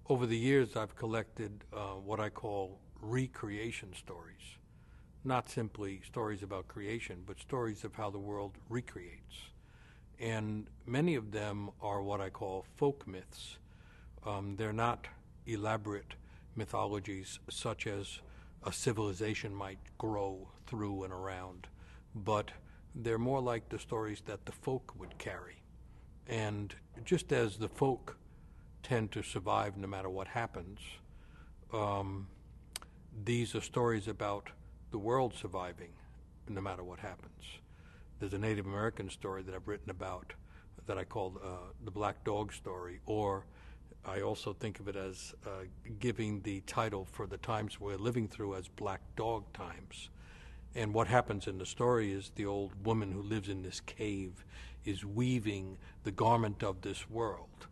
Over the years, I've collected what I call recreation stories. Not simply stories about creation, but stories of how the world recreates. And many of them are what I call folk myths. They're not elaborate mythologies such as a civilization might grow through and around, but they're more like the stories that the folk would carry. And just as the folk tend to survive no matter what happens, these are stories about the world surviving no matter what happens. There's a Native American story that I've written about that I call the Black Dog story, or I also think of it as giving the title for the times we're living through as Black Dog times. And what happens in the story is the old woman who lives in this cave is weaving the garment of this world.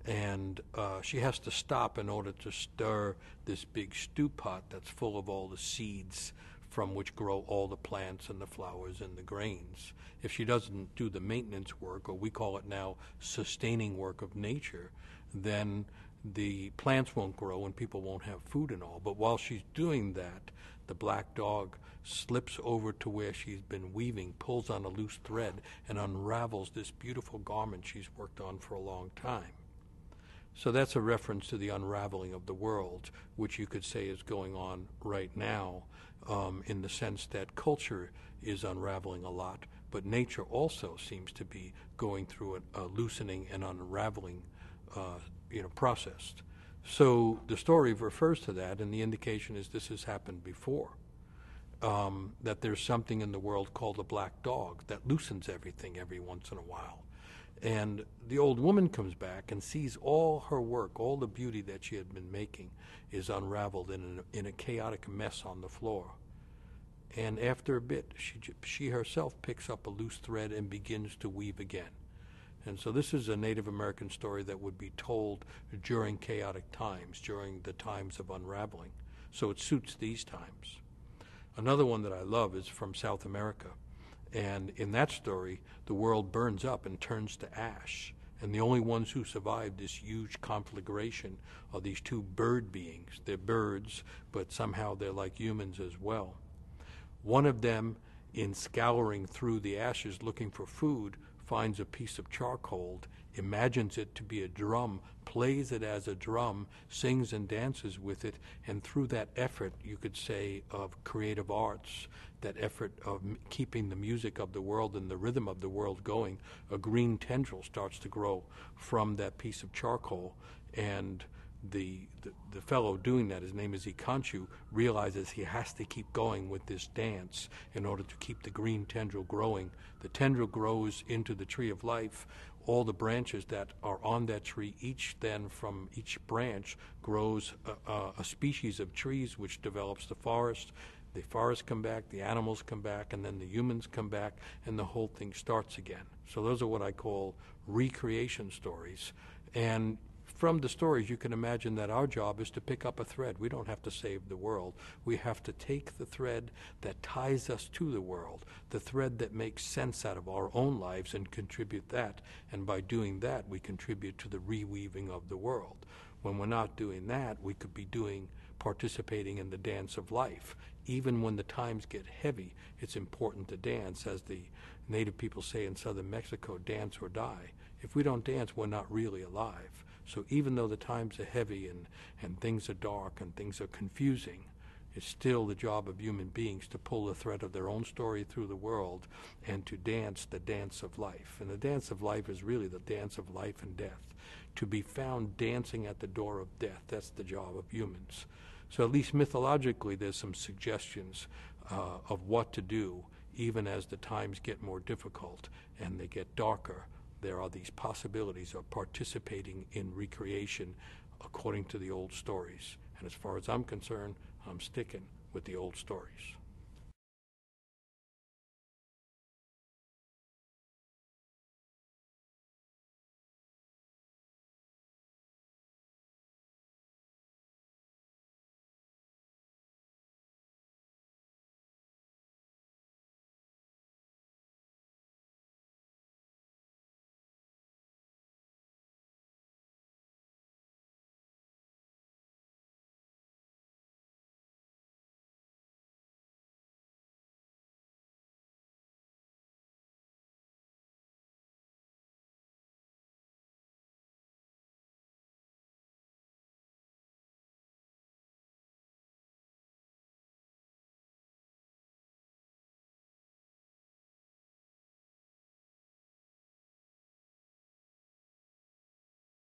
And she has to stop in order to stir this big stew pot that's full of all the seeds from which grow all the plants and the flowers and the grains. If she doesn't do the maintenance work, or we call it now sustaining work of nature, then the plants won't grow and people won't have food and all. But while she's doing that, the black dog slips over to where she's been weaving, pulls on a loose thread, and unravels this beautiful garment she's worked on for a long time. So that's a reference to the unraveling of the world, which you could say is going on right now, in the sense that culture is unraveling a lot, but nature also seems to be going through a loosening and unraveling process. So the story refers to that, and the indication is this has happened before, that there's something in the world called a black dog that loosens everything every once in a while. And the old woman comes back and sees all her work, all the beauty that she had been making is unraveled in a chaotic mess on the floor. And after a bit, she herself picks up a loose thread and begins to weave again. And so this is a Native American story that would be told during chaotic times, during the times of unraveling. So it suits these times. Another one that I love is from South America. And in that story, the world burns up and turns to ash. And the only ones who survive this huge conflagration are these two bird beings. They're birds, but somehow they're like humans as well. One of them, in scouring through the ashes looking for food, finds a piece of charcoal, imagines it to be a drum, plays it as a drum, sings and dances with it, and through that effort, you could say, of creative arts, that effort of keeping the music of the world and the rhythm of the world going, a green tendril starts to grow from that piece of charcoal, and the fellow doing that, his name is Ikanchu, realizes he has to keep going with this dance in order to keep the green tendril growing. The tendril grows into the tree of life. All the branches that are on that tree, each then from each branch grows a species of trees which develops the forest. The forests come back, the animals come back, and then the humans come back, and the whole thing starts again. So those are what I call recreation stories. And from the stories, you can imagine that our job is to pick up a thread. We don't have to save the world. We have to take the thread that ties us to the world, the thread that makes sense out of our own lives, and contribute that. And by doing that, we contribute to the reweaving of the world. When we're not doing that, we could be participating in the dance of life. Even when the times get heavy, it's important to dance. As the native people say in southern Mexico, dance or die. If we don't dance, we're not really alive. So even though the times are heavy and things are dark and things are confusing, it's still the job of human beings to pull the thread of their own story through the world and to dance the dance of life. And the dance of life is really the dance of life and death. To be found dancing at the door of death, that's the job of humans. So at least mythologically, there's some suggestions of what to do, even as the times get more difficult and they get darker. There are these possibilities of participating in recreation according to the old stories. And as far as I'm concerned, I'm sticking with the old stories.